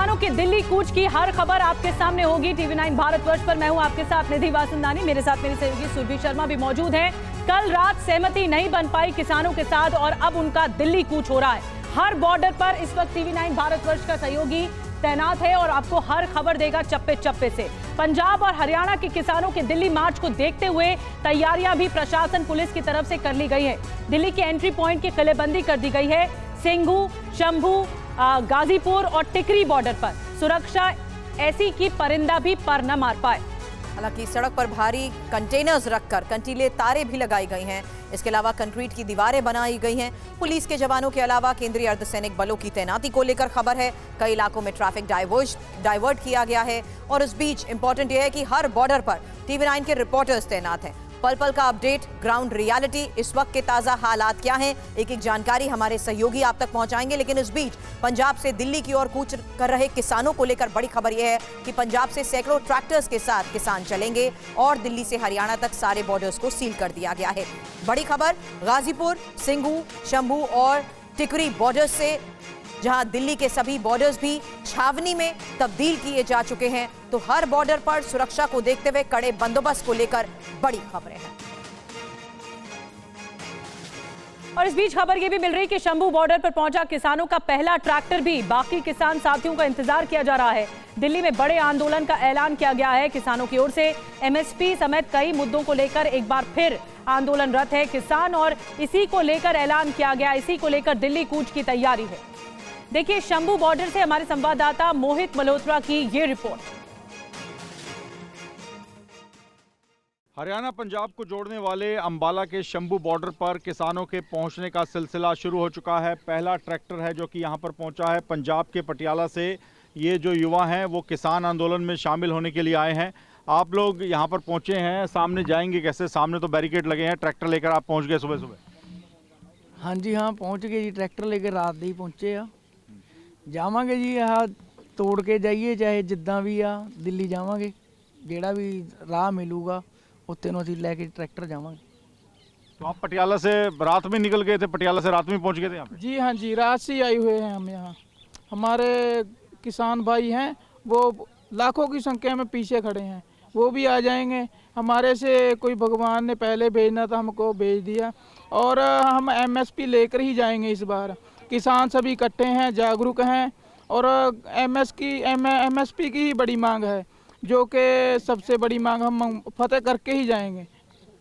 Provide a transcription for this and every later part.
किसानों की दिल्ली कूच की हर खबर आपके सामने होगी TV9 भारतवर्ष पर। मैं हूं आपके साथ निधि वासंदानी, मेरे साथ मेरी सहयोगी सुरभि शर्मा भी मौजूद हैं। कल रात सहमति नहीं बन पाई किसानों के साथ और अब उनका दिल्ली कूच हो रहा है। हर बॉर्डर पर इस वक्त TV9 भारतवर्ष का सहयोगी तैनात है और आपको हर खबर देगा चप्पे चप्पे से। पंजाब और हरियाणा के किसानों के दिल्ली मार्च को देखते हुए तैयारियां भी प्रशासन पुलिस की तरफ से कर ली गई है। दिल्ली के एंट्री पॉइंट की किलेबंदी कर दी गई है। सिंघू, शंभू, गाजीपुर और टिकरी बॉर्डर पर सुरक्षा ऐसी कि परिंदा भी पर न मार पाए। हालांकि सड़क पर भारी कंटेनर्स रखकर कंटीले तारे भी लगाई गई हैं। इसके अलावा कंक्रीट की दीवारें बनाई गई हैं। पुलिस के जवानों के अलावा केंद्रीय अर्धसैनिक बलों की तैनाती को लेकर खबर है। कई इलाकों में ट्रैफिक डाइवर्ट किया गया है और इस बीच इंपॉर्टेंट यह है कि हर बॉर्डर पर TV9 के रिपोर्टर्स तैनात हैं। पल पल का अपडेट, ग्राउंड रियलिटी, इस वक्त के ताजा हालात क्या हैं, एक एक जानकारी हमारे सहयोगी आप तक पहुंचाएंगे। लेकिन इस बीच पंजाब से दिल्ली की ओर कूच कर रहे किसानों को लेकर बड़ी खबर यह है कि पंजाब से सैकड़ों ट्रैक्टर्स के साथ किसान चलेंगे और दिल्ली से हरियाणा तक सारे बॉर्डर्स को सील कर दिया गया है। बड़ी खबर गाजीपुर, सिंघू, शंभू और टिकरी बॉर्डर से, जहां दिल्ली के सभी बॉर्डर्स भी छावनी में तब्दील किए जा चुके हैं। तो हर बॉर्डर पर सुरक्षा को देखते हुए कड़े बंदोबस्त को लेकर बड़ी खबरें हैं। और इस बीच खबर ये भी मिल रही कि शंभू बॉर्डर पर पहुंचा किसानों का पहला ट्रैक्टर भी, बाकी किसान साथियों का इंतजार किया जा रहा है। दिल्ली में बड़े आंदोलन का ऐलान किया गया है किसानों की ओर से। MSP समेत कई मुद्दों को लेकर एक बार फिर आंदोलनरत है किसान और इसी को लेकर ऐलान किया गया, इसी को लेकर दिल्ली कूच की तैयारी है। देखिए शंभू बॉर्डर से हमारे संवाददाता मोहित मल्होत्रा की ये रिपोर्ट। हरियाणा पंजाब को जोड़ने वाले अंबाला के शंभू बॉर्डर पर किसानों के पहुंचने का सिलसिला शुरू हो चुका है। पहला ट्रैक्टर है जो कि यहां पर पहुंचा है पंजाब के पटियाला से। ये जो युवा हैं वो किसान आंदोलन में शामिल होने के लिए आए हैं। आप लोग यहां पर पहुंचे हैं, सामने जाएंगे कैसे? सामने तो बैरिकेड लगे हैं, ट्रैक्टर लेकर आप पहुंच गए सुबह सुबह? हाँ जी, हाँ पहुंच गए जी, ट्रैक्टर लेकर रात ही पहुंचे आ। जावांगे जी, आह तोड़ के जाइए चाहे जिद्दां भी आ, दिल्ली जावांगे, जेड़ा भी राह मिलूगा उत्ते नूं असीं लैके ट्रैक्टर जावांगे। तो आप पटियाला से रात में निकल गए थे, पटियाला से रात में पहुंच गए थे यहाँ पे? जी हाँ जी, रात से आए हुए हैं हम यहाँ। हमारे किसान भाई हैं वो लाखों की संख्या में पीछे खड़े हैं, वो भी आ जाएंगे। हमारे से कोई भगवान ने पहले भेजना था, हमको भेज दिया और हम MSP लेकर ही जाएंगे इस बार। किसान सभी इकट्ठे हैं, जागरूक हैं और MSP की ही बड़ी मांग है, जो कि सबसे बड़ी मांग हम फतेह करके ही जाएंगे।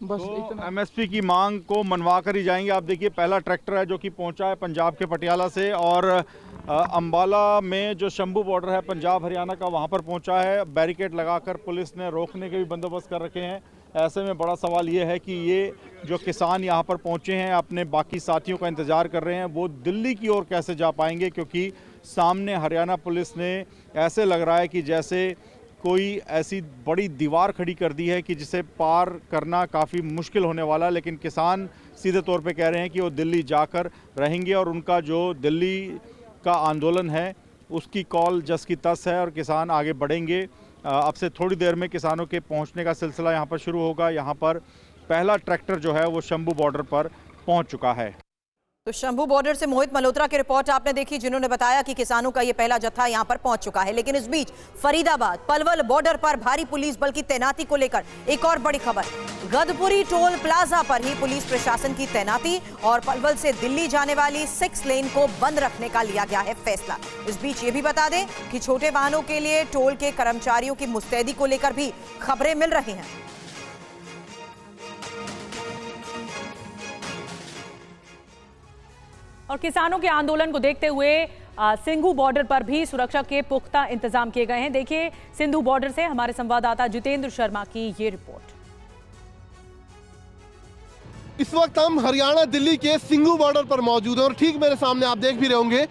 बस तो इतना। MSP की मांग को मनवा कर ही जाएंगे। आप देखिए पहला ट्रैक्टर है जो कि पहुंचा है पंजाब के पटियाला से और अंबाला में जो शंभू बॉर्डर है पंजाब हरियाणा का, वहां पर पहुंचा है। बैरिकेड लगाकर पुलिस ने रोकने के भी बंदोबस्त कर रखे हैं। ऐसे में बड़ा सवाल ये है कि ये जो किसान यहाँ पर पहुँचे हैं अपने बाकी साथियों का इंतज़ार कर रहे हैं, वो दिल्ली की ओर कैसे जा पाएंगे, क्योंकि सामने हरियाणा पुलिस ने ऐसे लग रहा है कि जैसे कोई ऐसी बड़ी दीवार खड़ी कर दी है कि जिसे पार करना काफ़ी मुश्किल होने वाला है। लेकिन किसान सीधे तौर पे कह रहे हैं कि वो दिल्ली जाकर रहेंगे और उनका जो दिल्ली का आंदोलन है उसकी कॉल जस की तस है और किसान आगे बढ़ेंगे। अब से थोड़ी देर में किसानों के पहुंचने का सिलसिला यहाँ पर शुरू होगा। यहाँ पर पहला ट्रैक्टर जो है वो शंभू बॉर्डर पर पहुँच चुका है। तो शंभू बॉर्डर से मोहित मल्होत्रा की रिपोर्ट आपने देखी, जिन्होंने बताया कि किसानों का ये पहला जत्था यहां पर पहुंच चुका है। लेकिन इस बीच फरीदाबाद पलवल बॉर्डर पर भारी पुलिस बल की तैनाती को लेकर एक और बड़ी खबर। गदपुरी टोल प्लाजा पर ही पुलिस प्रशासन की तैनाती और पलवल से दिल्ली जाने वाली 6 लेन को बंद रखने का लिया गया है फैसला। इस बीच ये भी बता दें कि छोटे वाहनों के लिए टोल के कर्मचारियों की मुस्तैदी को लेकर भी खबरें मिल रही हैं। और किसानों के आंदोलन को देखते हुए सिंघू बॉर्डर पर भी सुरक्षा के पुख्ता इंतजाम किए गए हैं। देखिए सिंधु बॉर्डर से हमारे संवाददाता जितेंद्र शर्मा की ये रिपोर्ट। इस वक्त हम हरियाणा दिल्ली के सिंघू बॉर्डर पर मौजूद हैं और ठीक मेरे सामने आप देख भी रहे होंगे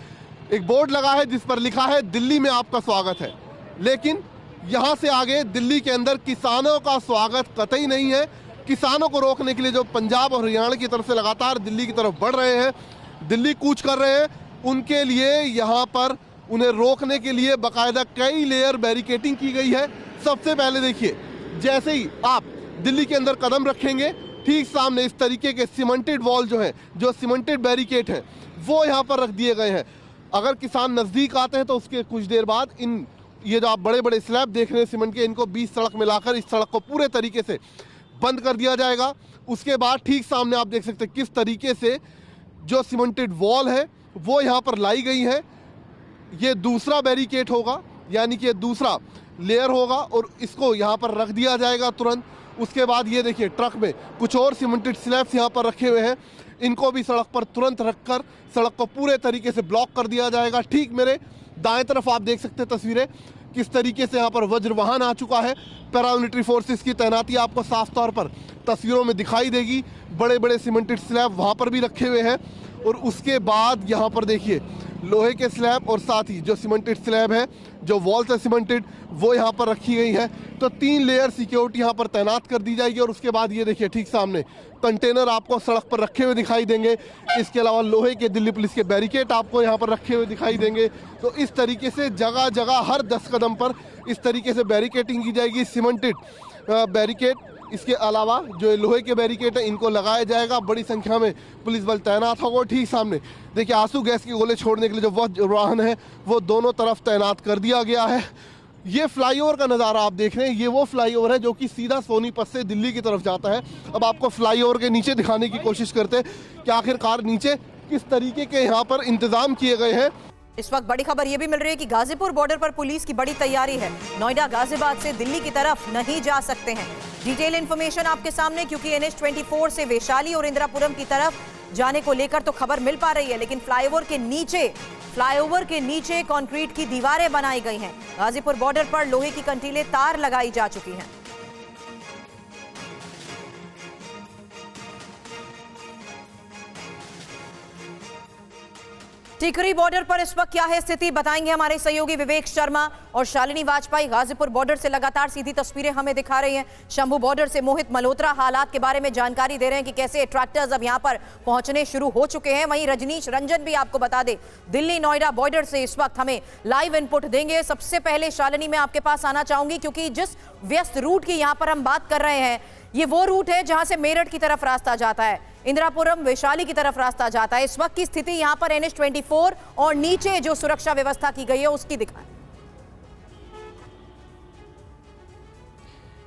एक बोर्ड लगा है जिस पर लिखा है दिल्ली में आपका स्वागत है। लेकिन यहां से आगे दिल्ली के अंदर किसानों का स्वागत कतई नहीं है। किसानों को रोकने के लिए जो पंजाब और हरियाणा की तरफ से लगातार दिल्ली की तरफ बढ़ रहे हैं, दिल्ली कूच कर रहे हैं, उनके लिए यहाँ पर उन्हें रोकने के लिए बाकायदा कई लेयर बैरिकेडिंग की गई है। सबसे पहले देखिए, जैसे ही आप दिल्ली के अंदर कदम रखेंगे ठीक सामने इस तरीके के सीमेंटेड वॉल जो है, जो सीमेंटेड बैरिकेड हैं, वो यहाँ पर रख दिए गए हैं। अगर किसान नज़दीक आते हैं तो उसके कुछ देर बाद ये जो आप बड़े बड़े स्लैब देख रहे हैं सीमेंट के, इनको बीच सड़क में लाकर इस सड़क को पूरे तरीके से बंद कर दिया जाएगा। उसके बाद ठीक सामने आप देख सकते हैं किस तरीके से जो सीमेंटेड वॉल है वो यहाँ पर लाई गई है। ये दूसरा बैरिकेड होगा, यानी कि ये दूसरा लेयर होगा और इसको यहाँ पर रख दिया जाएगा तुरंत। उसके बाद ये देखिए ट्रक में कुछ और सीमेंटेड स्लैब्स यहाँ पर रखे हुए हैं, इनको भी सड़क पर तुरंत रखकर सड़क को पूरे तरीके से ब्लॉक कर दिया जाएगा। ठीक मेरे दाएं तरफ आप देख सकते हैं तस्वीरें किस तरीके से यहाँ पर वज्र वाहन आ चुका है। पैरामिलिट्री फोर्सेस की तैनाती आपको साफ तौर पर तस्वीरों में दिखाई देगी। बड़े बड़े सीमेंटेड स्लैब वहाँ पर भी रखे हुए हैं और उसके बाद यहाँ पर देखिए लोहे के स्लैब और साथ ही जो सीमेंटेड स्लैब है, जो वॉल से सीमेंटेड, वो यहाँ पर रखी गई है। तो 3 लेयर सिक्योरिटी यहाँ पर तैनात कर दी जाएगी। और उसके बाद ये देखिए ठीक सामने कंटेनर आपको सड़क पर रखे हुए दिखाई देंगे। इसके अलावा लोहे के दिल्ली पुलिस के बैरिकेड आपको यहाँ पर रखे हुए दिखाई देंगे। तो इस तरीके से जगह जगह हर 10 कदम पर इस तरीके से बैरिकेडिंग की जाएगी। सीमेंटेड बैरिकेड, इसके अलावा जो लोहे के बैरिकेड है इनको लगाया जाएगा। बड़ी संख्या में पुलिस बल तैनात होगा। ठीक सामने देखिए आंसू गैस के गोले छोड़ने के लिए जो वज्र वाहन है वो दोनों तरफ तैनात कर दिया गया है। ये फ्लाईओवर का नज़ारा आप देख रहे हैं, ये वो फ्लाईओवर है जो कि सीधा सोनीपत से दिल्ली की तरफ जाता है। अब आपको फ्लाईओवर के नीचे दिखाने की कोशिश करते हैं कि आखिरकार नीचे किस तरीके के यहाँ पर इंतजाम किए गए हैं। इस वक्त बड़ी खबर यह भी मिल रही है कि गाजीपुर बॉर्डर पर पुलिस की बड़ी तैयारी है। नोएडा गाजियाबाद से दिल्ली की तरफ नहीं जा सकते हैं। डिटेल इंफॉर्मेशन आपके सामने, क्योंकि NH-24 से वैशाली और इंदिरापुरम की तरफ जाने को लेकर तो खबर मिल पा रही है, लेकिन फ्लाईओवर के नीचे कंक्रीट की दीवारें बनाई गई हैं। गाजीपुर बॉर्डर पर लोहे की कंटीले तार लगाई जा चुकी हैं। टिकरी बॉर्डर पर इस वक्त क्या है स्थिति, बताएंगे हमारे सहयोगी विवेक शर्मा। और शालिनी वाजपेयी गाजीपुर बॉर्डर से लगातार सीधी तस्वीरें हमें दिखा रही हैं। शंभू बॉर्डर से मोहित मल्होत्रा हालात के बारे में जानकारी दे रहे हैं कि कैसे ट्रैक्टर्स अब यहां पर पहुंचने शुरू हो चुके हैं। वहीं रजनीश रंजन भी आपको बता दे दिल्ली नोएडा बॉर्डर से इस वक्त हमें लाइव इनपुट देंगे। सबसे पहले शालिनी मैं आपके पास आना चाहूंगी, क्योंकि जिस व्यस्त रूट की यहां पर हम बात कर रहे हैं, ये वो रूट है जहां से मेरठ की तरफ रास्ता जाता है, इंदिरापुरम वैशाली की तरफ रास्ता जाता है। इस वक्त की स्थिति यहां पर NH-24 और नीचे जो सुरक्षा व्यवस्था की गई है उसकी दिखाएं।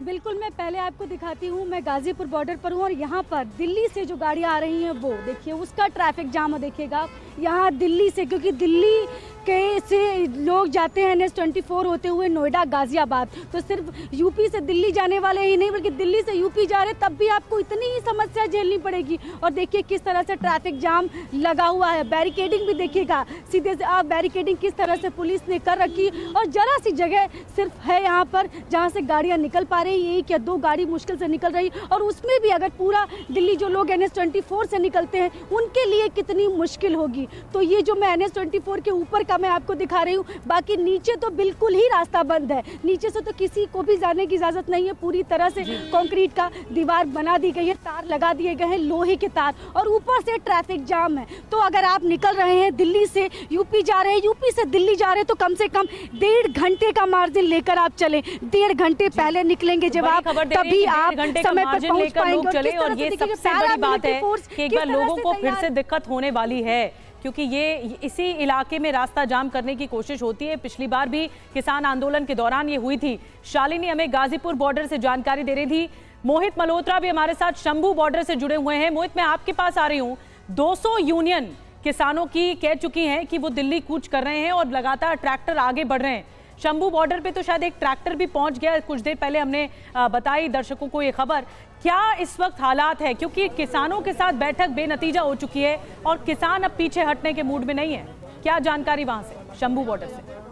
बिल्कुल, मैं पहले आपको दिखाती हूँ। मैं गाजीपुर बॉर्डर पर हूँ और यहाँ पर दिल्ली से जो गाड़ियाँ आ रही हैं वो देखिए, उसका ट्रैफिक जाम देखिएगा यहाँ दिल्ली से, क्योंकि दिल्ली के से लोग जाते हैं NH-24 होते हुए नोएडा गाजियाबाद। तो सिर्फ यूपी से दिल्ली जाने वाले ही नहीं, बल्कि दिल्ली से यूपी जा रहे तब भी आपको इतनी ही समस्या झेलनी पड़ेगी। और देखिए किस तरह से ट्रैफिक जाम लगा हुआ है। बैरिकेडिंग भी देखिएगा, सीधे से आप बैरिकेडिंग किस तरह से पुलिस ने कर रखी, और जरा सी जगह सिर्फ है यहाँ पर जहाँ से गाड़ियाँ निकल पा रही, 1 या 2 गाड़ी मुश्किल से निकल रही। और उसमें भी अगर पूरा दिल्ली जो लोग NH-24 से निकलते हैं उनके लिए कितनी मुश्किल होगी। तो ये जो मैं NH-24 के ऊपर का मैं आपको दिखा रही हूँ, बाकी नीचे तो बिल्कुल ही रास्ता बंद है। नीचे से तो किसी को भी जाने की इजाजत नहीं है। पूरी तरह से कंक्रीट का दीवार बना दी गई है, तार लगा दिए गए हैं, लोहे के तार, और ऊपर से ट्रैफिक जाम है। तो अगर आप निकल रहे हैं दिल्ली से यूपी जा रहे हैं, यूपी से दिल्ली जा रहे हैं, तो कम से कम 1.5 घंटे का मार्जिन लेकर आप चलें। 1.5 घंटे पहले निकलेंगे जब आप, तभी आप समय पर पहुंच पाएंगे। चले। और ये सबसे बड़ी बात है कि एक बार लोगों को फिर से दिक्कत होने वाली है, क्योंकि ये इसी इलाके में रास्ता जाम करने की कोशिश होती है। पिछली बार भी किसान आंदोलन के दौरान ये हुई थी। शालिनी हमें गाजीपुर बॉर्डर से जानकारी दे रही थी। मोहित मल्होत्रा भी हमारे साथ शंभू बॉर्डर से जुड़े हुए हैं। मोहित, मैं आपके पास आ रही हूँ। 200 यूनियन किसानों की कह चुकी हैं कि वो दिल्ली कूच कर रहे हैं और लगातार ट्रैक्टर आगे बढ़ रहे हैं। शंभू बॉर्डर पे तो शायद एक ट्रैक्टर भी पहुंच गया, कुछ देर पहले हमने बताई दर्शकों को ये खबर। क्या इस वक्त हालात है, क्योंकि किसानों के साथ बैठक बेनतीजा हो चुकी है और किसान अब पीछे हटने के मूड में नहीं है? क्या जानकारी वहां से शंभू बॉर्डर से?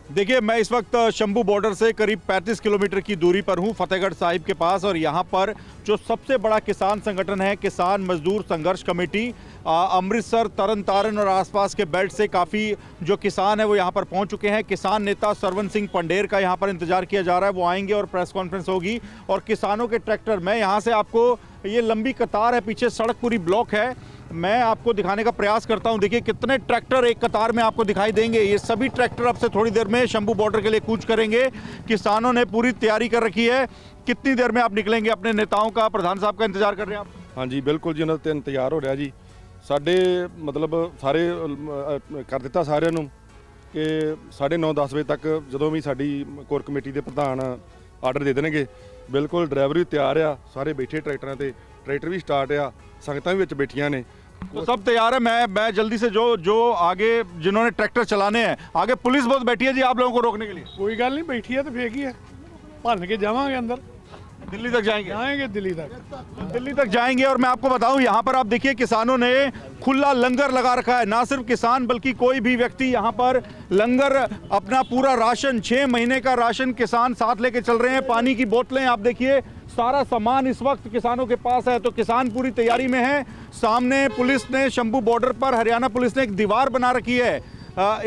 देखिए, मैं इस वक्त शंभू बॉर्डर से करीब 35 किलोमीटर की दूरी पर हूं, फतेहगढ़ साहिब के पास। और यहां पर जो सबसे बड़ा किसान संगठन है, किसान मजदूर संघर्ष कमेटी, अमृतसर, तरन तारण और आसपास के बेल्ट से काफ़ी जो किसान है वो यहाँ पर पहुँच चुके हैं। किसान नेता सरवन सिंह पंडेर का यहाँ पर इंतजार किया जा रहा है, वो आएंगे और प्रेस कॉन्फ्रेंस होगी। और किसानों के ट्रैक्टर, मैं यहाँ से आपको, ये लंबी कतार है, पीछे सड़क पूरी ब्लॉक है, मैं आपको दिखाने का प्रयास करता हूं। देखिए कितने ट्रैक्टर एक कतार में आपको दिखाई देंगे। ये सभी ट्रैक्टर अब से थोड़ी देर में शंभू बॉर्डर के लिए कूच करेंगे। किसानों ने पूरी तैयारी कर रखी है। कितनी देर में आप निकलेंगे? अपने नेताओं का, प्रधान साहब का इंतजार कर रहे हैं आप? हाँ जी, बिल्कुल जी, उन्होंने तैयार हो रहा जी। ਸਾਡੇ ਮਤਲਬ ਸਾਰੇ ਕਰ ਦਿੱਤਾ ਸਾਰਿਆਂ ਨੂੰ ਕਿ 9:30-10 ਵਜੇ ਤੱਕ ਜਦੋਂ ਵੀ ਸਾਡੀ ਕੋਰ ਕਮੇਟੀ ਦੇ ਪ੍ਰਧਾਨ ਆਰਡਰ ਦੇ ਦੇਣਗੇ ਬਿਲਕੁਲ ਡਰਾਈਵਰ ਵੀ ਤਿਆਰ ਆ, ਸਾਰੇ ਬੈਠੇ ਟਰੈਕਟਰਾਂ ਤੇ, ਟਰੈਕਟਰ ਵੀ ਸਟਾਰਟ ਆ, ਸੰਗਤਾਂ ਵੀ ਵਿੱਚ ਬੈਠੀਆਂ ਨੇ। तो सब तैयार है। मैं जल्दी से जो आगे जिन्होंने ट्रैक्टर चलाने हैं, आगे पुलिस बहुत बैठी है जी आप लोगों को रोकने के लिए। कोई गल नहीं, बैठी है तो फेंक ही है, भन के जावांगे अंदर, दिल्ली तक जाएंगे दिल्ली तक। दिल्ली तक जाएंगे। और मैं आपको बताऊं यहाँ पर आप देखिए किसानों ने खुला लंगर लगा रखा है। ना सिर्फ किसान बल्कि कोई भी व्यक्ति यहाँ पर लंगर, अपना पूरा राशन 6 महीने का राशन किसान साथ लेके चल रहे हैं। पानी की बोतलें आप देखिए, सारा सामान इस वक्त किसानों के पास है। तो किसान पूरी तैयारी में है। सामने पुलिस ने शंभू बॉर्डर पर, हरियाणा पुलिस ने एक दीवार बना रखी है,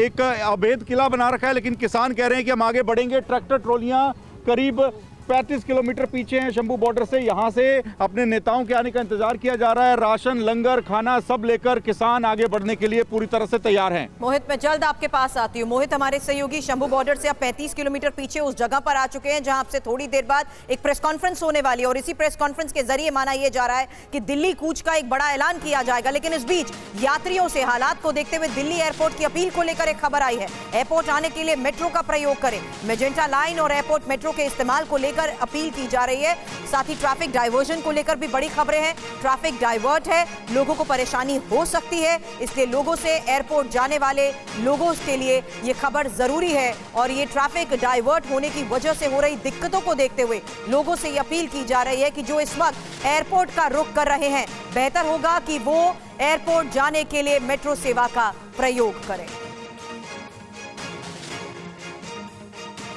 एक अवैध किला बना रखा है, लेकिन किसान कह रहे हैं कि हम आगे बढ़ेंगे। ट्रैक्टर ट्रॉलियां करीब 35 किलोमीटर पीछे हैं शंभू बॉर्डर से। यहाँ से अपने नेताओं के आने का इंतजार किया जा रहा है। राशन, लंगर, खाना सब लेकर किसान आगे बढ़ने के लिए पूरी तरह से तैयार हैं। मोहित, मैं जल्द आपके पास आती हूँ। मोहित, हमारे सहयोगी शंभू बॉर्डर से अब 35 किलोमीटर पीछे उस जगह पर आ चुके हैं जहां आपसे थोड़ी देर बाद एक प्रेस कॉन्फ्रेंस होने वाली है और इसी प्रेस कॉन्फ्रेंस के जरिए माना यह जा रहा है कि दिल्ली कूच का एक बड़ा ऐलान किया जाएगा। लेकिन इस बीच यात्रियों से हालात को देखते हुए दिल्ली एयरपोर्ट की अपील को लेकर एक खबर आई है। एयरपोर्ट आने के लिए मेट्रो का प्रयोग करें, मेजेंटा लाइन और एयरपोर्ट मेट्रो के इस्तेमाल को लेकर अपील की जा रही है। साथ ही ट्रैफिक डाइवर्जन को लेकर भी बड़ी खबरें हैं। ट्रैफिक डाइवर्ट है, लोगों को परेशानी हो सकती है, इसलिए लोगों से, एयरपोर्ट जाने वाले लोगों के लिए ये खबर जरूरी है। और ये ट्रैफिक डाइवर्ट होने की वजह से हो रही दिक्कतों को देखते हुए लोगों से ये अपील की जा रही है कि जो इस वक्त एयरपोर्ट का रुख कर रहे हैं, बेहतर होगा कि वो एयरपोर्ट जाने के लिए मेट्रो सेवा का प्रयोग करें।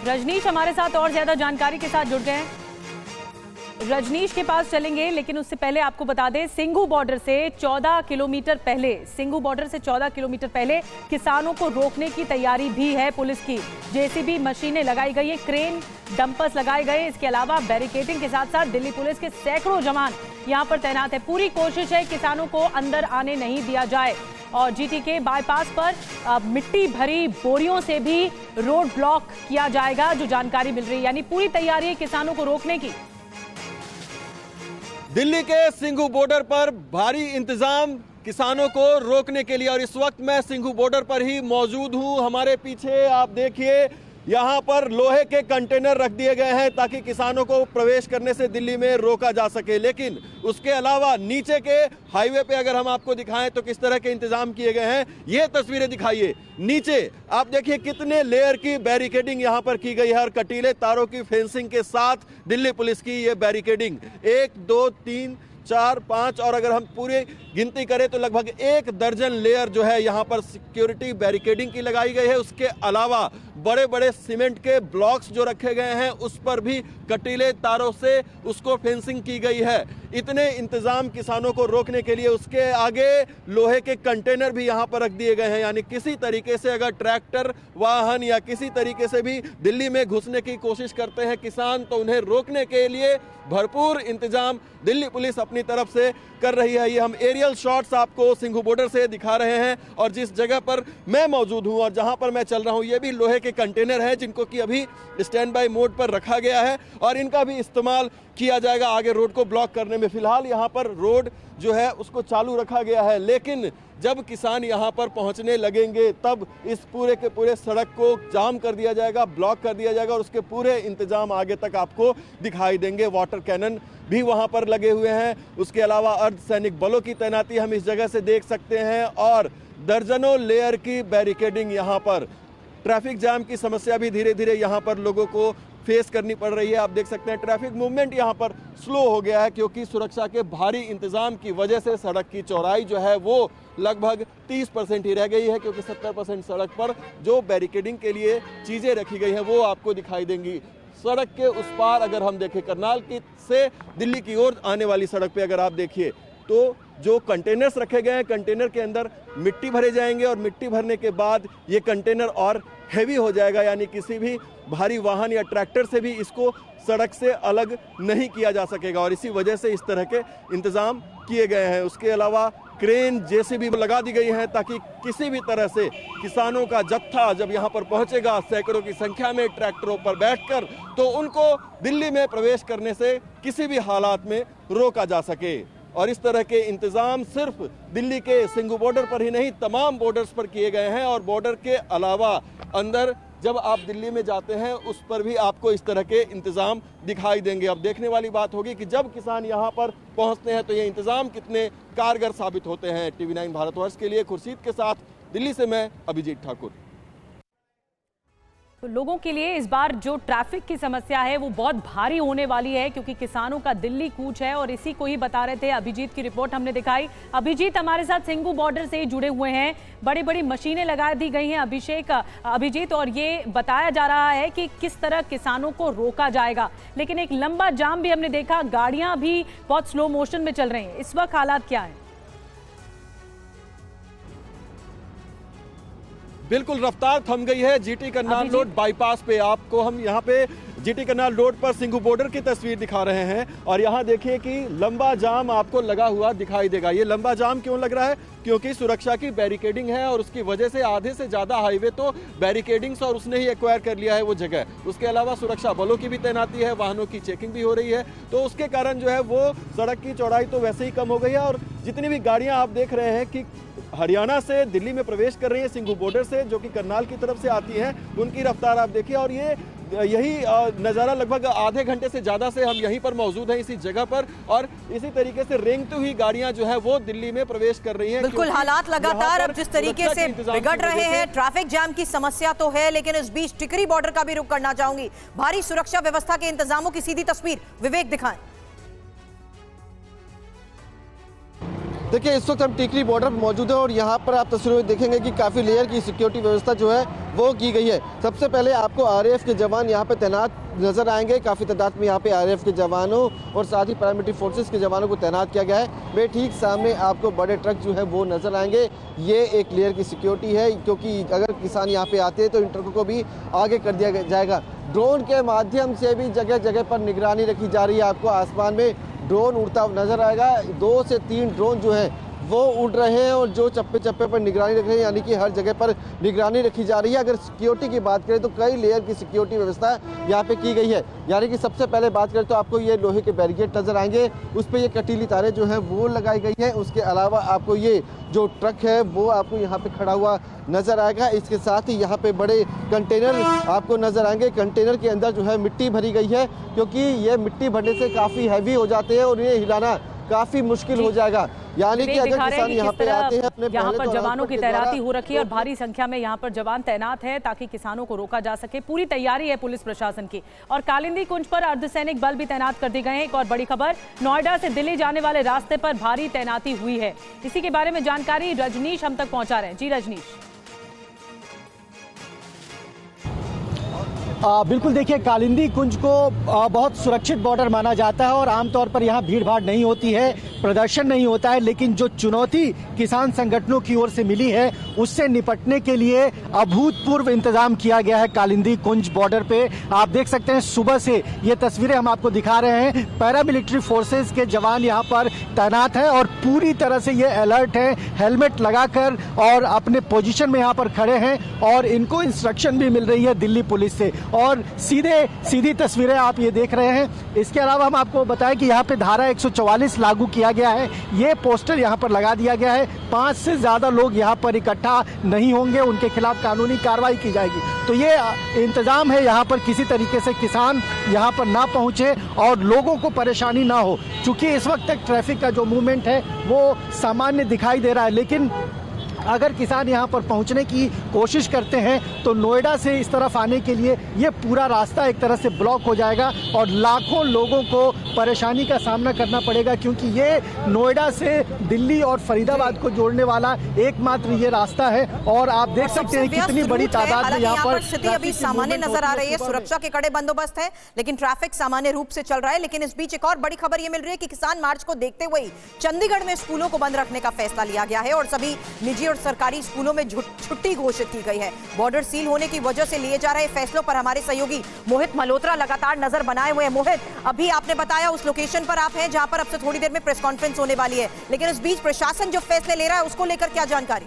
रजनीश हमारे साथ और ज्यादा जानकारी के साथ जुड़ गए हैं। रजनीश के पास चलेंगे, लेकिन उससे पहले आपको बता दें सिंघू बॉर्डर से 14 किलोमीटर पहले किसानों को रोकने की तैयारी भी है पुलिस की। जेसीबी मशीनें लगाई गई है, क्रेन, डंपर्स लगाए गए। इसके अलावा बैरिकेडिंग के साथ साथ दिल्ली पुलिस के सैकड़ों जवान यहां पर तैनात है। पूरी कोशिश है किसानों को अंदर आने नहीं दिया जाए। और जीटी के बाईपास पर मिट्टी भरी बोरियों से भी रोड ब्लॉक किया जाएगा, जो जानकारी मिल रही है। यानी पूरी तैयारी है किसानों को रोकने की। दिल्ली के सिंघू बॉर्डर पर भारी इंतजाम किसानों को रोकने के लिए, और इस वक्त मैं सिंघू बॉर्डर पर ही मौजूद हूं। हमारे पीछे आप देखिए यहाँ पर लोहे के कंटेनर रख दिए गए हैं ताकि किसानों को प्रवेश करने से दिल्ली में रोका जा सके। लेकिन उसके अलावा नीचे के हाईवे पे अगर हम आपको दिखाएं तो किस तरह के इंतजाम किए गए हैं, ये तस्वीरें दिखाइए। नीचे आप देखिए कितने लेयर की बैरिकेडिंग यहाँ पर की गई है और कटीले तारों की फेंसिंग के साथ दिल्ली पुलिस की ये बैरिकेडिंग 1, 2, 3, 4, 5 और अगर हम पूरी गिनती करें तो लगभग 1 दर्जन लेयर जो है यहाँ पर सिक्योरिटी बैरिकेडिंग की लगाई गई है। उसके अलावा बड़े बड़े सीमेंट के ब्लॉक्स जो रखे गए हैं उस पर भी कटीले तारों से उसको फेंसिंग की गई है। इतने इंतजाम किसानों को रोकने के लिए उसके आगे लोहे के कंटेनर भी यहाँ पर रख दिए गए हैं। यानी किसी तरीके से अगर ट्रैक्टर वाहन या किसी तरीके से भी दिल्ली में घुसने की कोशिश करते हैं किसान, तो उन्हें रोकने के लिए भरपूर इंतजाम दिल्ली पुलिस अपनी तरफ से कर रही है। ये हम एरियल शॉट्स आपको सिंघू बॉर्डर से दिखा रहे हैं और जिस जगह पर मैं मौजूद हूं और जहां पर मैं चल रहा हूं ये भी लोहे के कंटेनर हैं जिनको कि अभी स्टैंड बाय मोड पर रखा गया है और इनका भी इस्तेमाल किया जाएगा आगे रोड को ब्लॉक करने में। फिलहाल यहां पर रोड जो है उसको चालू रखा गया है, लेकिन जब किसान यहां पर पहुंचने लगेंगे तब इस पूरे के पूरे सड़क को जाम कर दिया जाएगा, ब्लॉक कर दिया जाएगा और उसके पूरे इंतजाम आगे तक आपको दिखाई देंगे। वाटर कैनन भी वहां पर लगे हुए हैं। उसके अलावा अर्धसैनिक बलों की तैनाती हम इस जगह से देख सकते हैं और दर्जनों लेयर की बैरिकेडिंग यहाँ पर। ट्रैफिक जाम की समस्या भी धीरे धीरे यहाँ पर लोगों को फेस करनी पड़ रही है। आप देख सकते हैं ट्रैफिक मूवमेंट यहाँ पर स्लो हो गया है क्योंकि सुरक्षा के भारी इंतजाम की वजह से सड़क की चौड़ाई जो है वो लगभग 30% ही रह गई है, क्योंकि 70% सड़क पर जो बैरिकेडिंग के लिए चीज़ें रखी गई हैं वो आपको दिखाई देंगी। सड़क के उस पार अगर हम देखें करनाल की से दिल्ली की ओर आने वाली सड़क पे अगर आप देखिए तो जो कंटेनर्स रखे गए हैं कंटेनर के अंदर मिट्टी भरे जाएंगे और मिट्टी भरने के बाद ये कंटेनर और हैवी हो जाएगा, यानी किसी भी भारी वाहन या ट्रैक्टर से भी इसको सड़क से अलग नहीं किया जा सकेगा और इसी वजह से इस तरह के इंतजाम किए गए हैं। उसके अलावा क्रेन जेसीबी लगा दी गई है ताकि किसी भी तरह से किसानों का जत्था जब यहाँ पर पहुँचेगा सैकड़ों की संख्या में ट्रैक्टरों पर बैठकर, तो उनको दिल्ली में प्रवेश करने से किसी भी हालात में रोका जा सके। और इस तरह के इंतजाम सिर्फ दिल्ली के सिंघू बॉर्डर पर ही नहीं, तमाम बॉर्डर्स पर किए गए हैं। और बॉर्डर के अलावा अंदर जब आप दिल्ली में जाते हैं उस पर भी आपको इस तरह के इंतजाम दिखाई देंगे। अब देखने वाली बात होगी कि जब किसान यहाँ पर पहुँचते हैं तो ये इंतजाम कितने कारगर साबित होते हैं। TV9 भारतवर्ष के लिए खुर्शीद के साथ दिल्ली से मैं अभिजीत ठाकुर। तो लोगों के लिए इस बार जो ट्रैफिक की समस्या है वो बहुत भारी होने वाली है, क्योंकि किसानों का दिल्ली कूच है और इसी को ही बता रहे थे। अभिजीत की रिपोर्ट हमने दिखाई। अभिजीत हमारे साथ सिंघू बॉर्डर से ही जुड़े हुए हैं, बड़ी बड़ी मशीनें लगा दी गई हैं अभिजीत, और ये बताया जा रहा है कि किस तरह किसानों को रोका जाएगा। लेकिन एक लंबा जाम भी हमने देखा, गाड़ियां भी बहुत स्लो मोशन में चल रही हैं। इस वक्त हालात क्या है? बिल्कुल रफ्तार थम गई है जीटी करनाल रोड बाईपास पे। आपको हम यहाँ पे जीटी करनाल रोड पर सिंघू बॉर्डर की तस्वीर दिखा रहे हैं और यहाँ देखिए कि लंबा जाम आपको लगा हुआ दिखाई देगा। ये लंबा जाम क्यों लग रहा है? क्योंकि सुरक्षा की बैरिकेडिंग है और उसकी वजह से आधे से ज्यादा हाईवे तो बैरिकेडिंग्स और उसने ही एक्वायर कर लिया है वो जगह। उसके अलावा सुरक्षा बलों की भी तैनाती है, वाहनों की चेकिंग भी हो रही है, तो उसके कारण जो है वो सड़क की चौड़ाई तो वैसे ही कम हो गई है। और जितनी भी गाड़ियां आप देख रहे हैं कि हरियाणा से दिल्ली में प्रवेश कर रही है सिंघू बॉर्डर से, जो कि करनाल की तरफ से आती हैं, उनकी रफ्तार आप देखिए। और ये यही नज़ारा लगभग आधे घंटे से ज़्यादा से हम यहीं पर मौजूद हैं इसी जगह पर, और इसी तरीके से रेंगती हुई गाड़ियां जो है वो दिल्ली में प्रवेश कर रही हैं। बिल्कुल, हालात लगातार अब जिस तरीके से बिगड़ रहे हैं, ट्रैफिक जाम की समस्या तो है, लेकिन इस बीच टिकरी बॉर्डर का भी रुख करना चाहूंगी। भारी सुरक्षा व्यवस्था के इंतजामों की सीधी तस्वीर विवेक दिखाएं। देखिए, इस वक्त हम टिकरी बॉर्डर पर मौजूद हैं और यहाँ पर आप तस्वीरों में देखेंगे कि काफ़ी लेयर की सिक्योरिटी व्यवस्था जो है वो की गई है। सबसे पहले आपको आरएएफ के जवान यहाँ पे तैनात नजर आएंगे। काफ़ी तादाद में यहाँ पे आरएएफ के जवानों और साथ ही पैरामिलिट्री फोर्सेस के जवानों को तैनात किया गया है। मेरे ठीक सामने आपको बड़े ट्रक जो है वो नजर आएंगे। ये एक लेयर की सिक्योरिटी है, क्योंकि अगर किसान यहाँ पे आते हैं तो इन ट्रकों को भी आगे कर दिया जाएगा। ड्रोन के माध्यम से भी जगह जगह पर निगरानी रखी जा रही है। आपको आसमान में ड्रोन उड़ता नजर आएगा। 2 से 3 ड्रोन जो है वो उड़ रहे हैं और जो चप्पे चप्पे पर निगरानी रख रहे हैं, यानी कि हर जगह पर निगरानी रखी जा रही है। अगर सिक्योरिटी की बात करें तो कई लेयर की सिक्योरिटी व्यवस्था यहाँ पे की गई है। यानी कि सबसे पहले बात करें तो आपको ये लोहे के बैरिकेड नजर आएंगे, उस पर ये कटीली तारें जो हैं वो लगाई गई हैं। उसके अलावा आपको ये जो ट्रक है वो आपको यहाँ पे खड़ा हुआ नजर आएगा। इसके साथ ही यहाँ पे बड़े कंटेनर आपको नजर आएंगे। कंटेनर के अंदर जो है मिट्टी भरी गई है, क्योंकि ये मिट्टी भरने से काफ़ी हैवी हो जाते हैं और इन्हें हिलाना काफ़ी मुश्किल हो जाएगा। यानी कि अगर किसान यहाँ पे आते हैं अपने यहाँ पर जवानों की तैनाती हो रखी है और भारी संख्या में यहाँ पर जवान तैनात है ताकि किसानों को रोका जा सके। पूरी तैयारी है पुलिस प्रशासन की। और कालिंदी कुंज पर अर्धसैनिक बल भी तैनात कर दिए गए हैं। एक और बड़ी खबर, नोएडा से दिल्ली जाने वाले रास्ते पर भारी तैनाती हुई है। इसी के बारे में जानकारी रजनीश हम तक पहुंचा रहे हैं। जी रजनीश। बिल्कुल, देखिए कालिंदी कुंज को बहुत सुरक्षित बॉर्डर माना जाता है और आमतौर पर यहाँ भीड़ भाड़ नहीं होती है, प्रदर्शन नहीं होता है। लेकिन जो चुनौती किसान संगठनों की ओर से मिली है उससे निपटने के लिए अभूतपूर्व इंतजाम किया गया है कालिंदी कुंज बॉर्डर पे। आप देख सकते हैं सुबह से ये तस्वीरें हम आपको दिखा रहे हैं। पैरामिलिट्री फोर्सेस के जवान यहाँ पर तैनात हैं और पूरी तरह से ये अलर्ट है, हेलमेट लगाकर और अपने पोजीशन में यहाँ पर खड़े हैं और इनको इंस्ट्रक्शन भी मिल रही है दिल्ली पुलिस से। और सीधी तस्वीरें आप ये देख रहे हैं। इसके अलावा हम आपको बताएं कि यहाँ पे धारा 144 लागू किया गया है। ये पोस्टर यहाँ पर लगा दिया गया है, 5 से ज़्यादा लोग यहाँ पर इकट्ठा नहीं होंगे, उनके खिलाफ कानूनी कार्रवाई की जाएगी। तो ये इंतजाम है यहाँ पर किसी तरीके से किसान यहाँ पर ना पहुँचे और लोगों को परेशानी ना हो। चूँकि इस वक्त तक ट्रैफिक का जो मूवमेंट है वो सामान्य दिखाई दे रहा है, लेकिन अगर किसान यहाँ पर पहुँचने की कोशिश करते हैं तो नोएडा से इस तरफ आने के लिए ये पूरा रास्ता एक तरह से ब्लॉक हो जाएगा और लाखों लोगों को परेशानी का सामना करना पड़ेगा, क्योंकि ये नोएडा से दिल्ली और फरीदाबाद को जोड़ने वाला एकमात्र ये रास्ता है। और आप देख सकते हैं कितनी बड़ी तादाद में यहाँ पर स्थिति अभी सामान्य नजर आ रही है। सुरक्षा के कड़े बंदोबस्त है, लेकिन ट्रैफिक सामान्य रूप से चल रहा है। लेकिन इस बीच एक और बड़ी खबर ये मिल रही है कि किसान मार्च को देखते हुए चंडीगढ़ में स्कूलों को बंद रखने का फैसला लिया गया है और सभी निजी और सरकारी स्कूलों में छुट्टी घोषित की गई है। बॉर्डर सील होने की वजह से लिए जा रहे फैसलों पर हमारे सहयोगी मोहित मल्होत्रा लगातार नजर बनाए हुए हैं। मोहित, अभी आपने बताया उस लोकेशन पर आप हैं जहां पर अब से थोड़ी देर में प्रेस कॉन्फ्रेंस होने वाली है, लेकिन इस बीच प्रशासन जो फैसले ले रहा है उसको लेकर क्या जानकारी?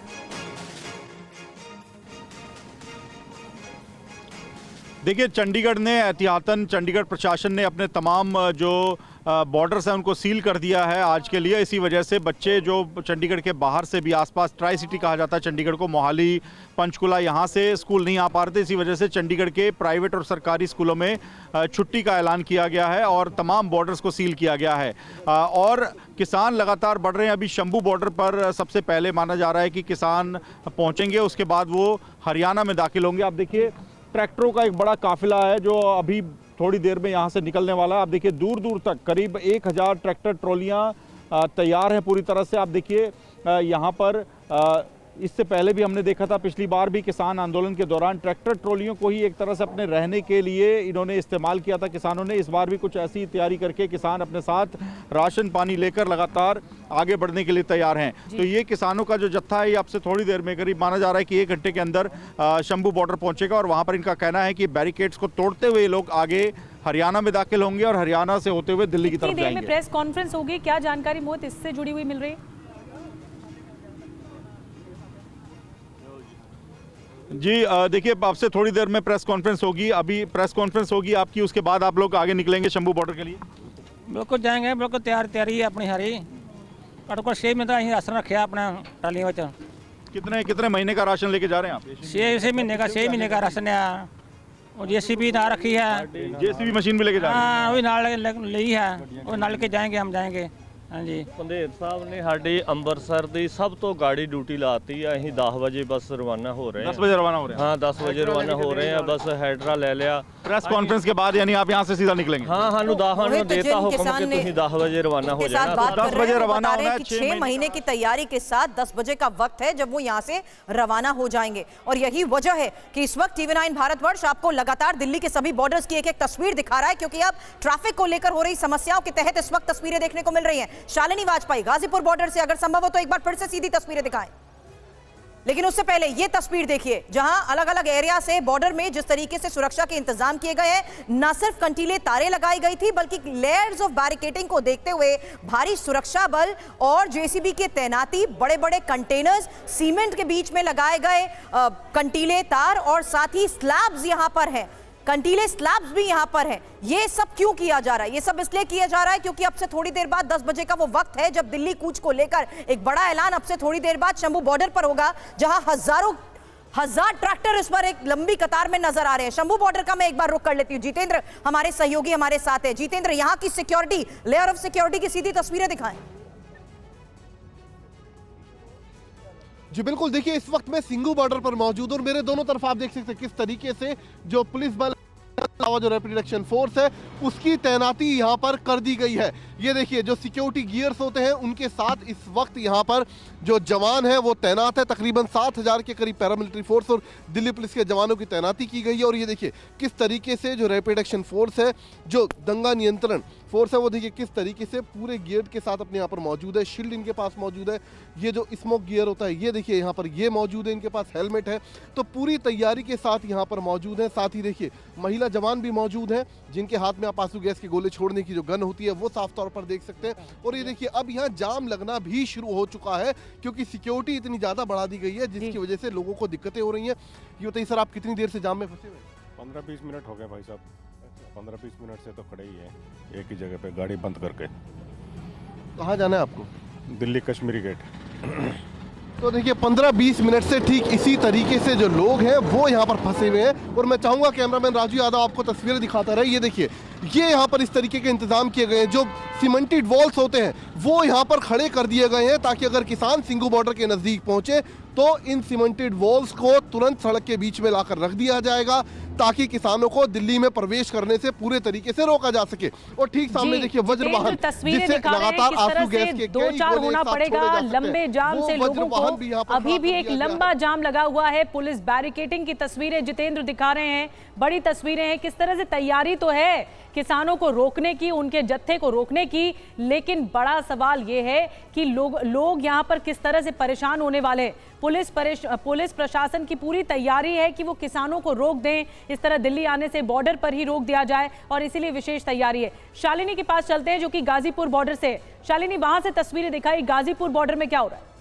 देखिए, चंडीगढ़ ने एहतियातन चंडीगढ़ प्रशासन ने अपने तमाम जो बॉर्डर्स हैं उनको सील कर दिया है आज के लिए। इसी वजह से बच्चे जो चंडीगढ़ के बाहर से भी, आसपास ट्राई सिटी कहा जाता है चंडीगढ़ को, मोहाली, पंचकुला, यहाँ से स्कूल नहीं आ पा रहे थे। इसी वजह से चंडीगढ़ के प्राइवेट और सरकारी स्कूलों में छुट्टी का ऐलान किया गया है और तमाम बॉर्डर्स को सील किया गया है। और किसान लगातार बढ़ रहे हैं। अभी शंभू बॉर्डर पर सबसे पहले माना जा रहा है कि किसान पहुँचेंगे, उसके बाद वो हरियाणा में दाखिल होंगे। आप देखिए ट्रैक्टरों का एक बड़ा काफिला है जो अभी थोड़ी देर में यहाँ से निकलने वाला है। आप देखिए दूर दूर तक करीब 1000 ट्रैक्टर ट्रॉलियाँ तैयार हैं पूरी तरह से। आप देखिए यहाँ पर इससे पहले भी हमने देखा था, पिछली बार भी किसान आंदोलन के दौरान ट्रैक्टर ट्रॉलियों को ही एक तरह से अपने रहने के लिए इन्होंने इस्तेमाल किया था किसानों ने। इस बार भी कुछ ऐसी तैयारी करके किसान अपने साथ राशन पानी लेकर लगातार आगे बढ़ने के लिए तैयार हैं। तो ये किसानों का जो जत्था है ये अब से थोड़ी देर में, करीब माना जा रहा है कि 1 घंटे के अंदर शंभू बॉर्डर पहुंचेगा और वहाँ पर इनका कहना है कि बैरिकेड्स को तोड़ते हुए लोग आगे हरियाणा में दाखिल होंगे और हरियाणा से होते हुए दिल्ली की तरफ जाएंगे। प्रेस कॉन्फ्रेंस होगी, क्या जानकारी मोहत इससे जुड़ी हुई मिल रही है? जी देखिए आपसे थोड़ी देर में प्रेस कॉन्फ्रेंस होगी। अभी प्रेस कॉन्फ्रेंस होगी आपकी, उसके बाद आप लोग आगे निकलेंगे शंभू बॉर्डर के लिए। बिल्कुल जाएंगे, बिल्कुल तैयारी है अपनी हरी। को 6 महीने का राशन रखे अपने ट्राली में। कितने महीने का राशन लेके जा रहे हैं आप? 6 महीने का राशन है। और जेसीबी ना रखी है, जेसीबी मशीन भी लेके जा रहे हैं? हाँ, वही नाल ली है, वो नाल के जाएंगे, हम जाएंगे। हाँ जी, पंधेर साहब ने साडी ਅੰਮ੍ਰਿਤਸਰ ਦੀ ਸਭ ਤੋਂ ਗਾੜੀ ਡਿਊਟੀ ਲਾਤੀ ਹੈ। ਅਸੀਂ 10 ਵਜੇ ਬਸ ਰਵਾਨਾ ਹੋ ਰਹੇ ਹਾਂ। 10 बजे रवाना हो रहे हैं? हाँ 10 ਵਜੇ रवाना हो रहे हैं। बस हेडरा ले लिया। प्रेस कॉन्फ्रेंस के बाद यानी आप यहाँ से सीधा निकलेंगे? हाँ सानू 10 देता हुक्म कि तुम 10 बजे रवाना हो जाना। 10 बजे रवाना होना है। 6 महीने की तैयारी के साथ 10 बजे का वक्त है जब वो यहाँ से रवाना हो जाएंगे। और यही वजह है कि इस वक्त TV9 भारतवर्ष आपको लगातार दिल्ली के सभी बॉर्डर्स की एक तस्वीर दिखा रहा है, क्योंकि अब ट्रैफिक को लेकर हो रही समस्याओं के तहत इस वक्त तस्वीरें देखने को मिल रही हैं। शालिनी वाजपेयी गाजीपुर बॉर्डर से अगर संभव हो तो एक बार फिर से सीधी तस्वीरें दिखाएं। लेकिन उससे पहले ये तस्वीर देखिए, जहां अलग अलग एरिया से बॉर्डर में जिस तरीके से सुरक्षा के इंतजाम किए गए हैं, न सिर्फ कंटीले तारे लगाई गई थी बल्कि लेयर्स ऑफ बैरिकेडिंग को देखते हुए भारी सुरक्षा बल और जेसीबी की तैनाती, बड़े बड़े कंटेनर्स, सीमेंट के बीच में लगाए गए कंटीले तार और साथ ही स्लैब्स यहां पर हैं, कंटीले स्लैब्स भी यहां पर हैं। ये सब क्यों किया जा रहा है? ये सब इसलिए किया जा रहा है क्योंकि अब से थोड़ी देर बाद 10 बजे का वो वक्त है जब दिल्ली कूच को लेकर एक बड़ा ऐलान अब से थोड़ी देर बाद शंभू बॉर्डर पर होगा, जहां हजार ट्रैक्टर इस पर एक लंबी कतार में नजर आ रहे हैं। शंभू बॉर्डर का मैं एक बार रुक कर लेती हूं। जितेंद्र हमारे सहयोगी हमारे साथ है। जितेंद्र, यहां की सिक्योरिटी, लेयर ऑफ सिक्योरिटी की सीधी तस्वीरें दिखाएं। जी बिल्कुल, देखिए इस वक्त मैं सिंघू बॉर्डर पर मौजूद हूं और मेरे दोनों तरफ आप देख सकते हैं किस तरीके से जो पुलिस बल, जो रैपिड एक्शन फोर्स है, उसकी तैनाती यहां पर कर दी गई है। ये देखिए जो सिक्योरिटी गियर्स होते हैं उनके साथ इस वक्त यहां पर जो जवान है वो तैनात है। तकरीबन 7000 के करीब पैरामिलिट्री फोर्स और दिल्ली पुलिस के जवानों की तैनाती की गई है। और ये देखिए किस तरीके से जो रैपिड एक्शन फोर्स है, जो दंगा नियंत्रण फोर्स है, वो देखिए किस तरीके से पूरे गियर के साथ अपने यहाँ पर मौजूद है। शील्ड इनके पास मौजूद है, ये जो स्मोक गियर होता है ये देखिए यहाँ पर ये मौजूद है, इनके पास हेलमेट है। तो पूरी तैयारी के साथ यहाँ पर मौजूद है। साथ ही देखिए महिला जवान भी मौजूद हैं जिनके हाथ में आप आंसू गैस के गोले छोड़ने की जो गन होती है वो साफ तौर पर देख सकते हैं। और ये देखिए अब यहाँ जाम लगना भी शुरू हो चुका है क्योंकि सिक्योरिटी इतनी ज़्यादा बढ़ा दी गई है जिसकी वजह से लोगों को दिक्कतें हो रही हैं। ये बताइए सर, आप कितनी देर से जाम में फंसे हुए? 15-20 मिनट हो गए भाई साहब। 15-20 मिनट से तो खड़े ही हैं एक ही जगह पे गाड़ी बंद करके। कहाँ जाना है आपको? दिल्ली कश्मीरी गेट। तो देखिए 15-20 मिनट से ठीक इसी तरीके से जो लोग हैं वो यहाँ पर फंसे हुए हैं। और मैं चाहूँगा कैमरामैन राजू यादव आपको तस्वीरें दिखाता रहे। ये देखिए ये यहाँ पर इस तरीके के इंतजाम किए गए हैं, जो सीमेंटेड वॉल्स होते हैं वो यहाँ पर खड़े कर दिए गए हैं ताकि अगर किसान सिंघू बॉर्डर के नज़दीक पहुँचे तो इन सीमेंटेड वॉल्स को तुरंत सड़क के बीच में लाकर रख दिया जाएगा ताकि किसानों को दिल्ली में प्रवेश करने से पूरे तरीके से रोका जा सके। और ठीक सामने देखिए वज्र वाहन, जिससे लगातार आंसू गैस के दो चार होना पड़ेगा। लंबे जाम से लोगों को अभी भी एक लंबा जाम लगा हुआ है। पुलिस बैरिकेडिंग की तस्वीरें जितेंद्र दिखा रहे हैं, बड़ी तस्वीरें हैं। किस तरह से तैयारी तो है किसानों को रोकने की, उनके जत्थे को रोकने की, लेकिन बड़ा सवाल यह है कि लोग यहाँ पर किस तरह से परेशान होने वाले। पुलिस प्रशासन की पूरी तैयारी है कि वो किसानों को रोक दें, इस तरह दिल्ली आने से बॉर्डर पर ही रोक दिया जाए और इसीलिए विशेष तैयारी है। शालिनी के पास चलते हैं जो कि गाजीपुर बॉर्डर से। शालिनी, वहां से तस्वीरें दिखाई, गाजीपुर बॉर्डर में क्या हो रहा है?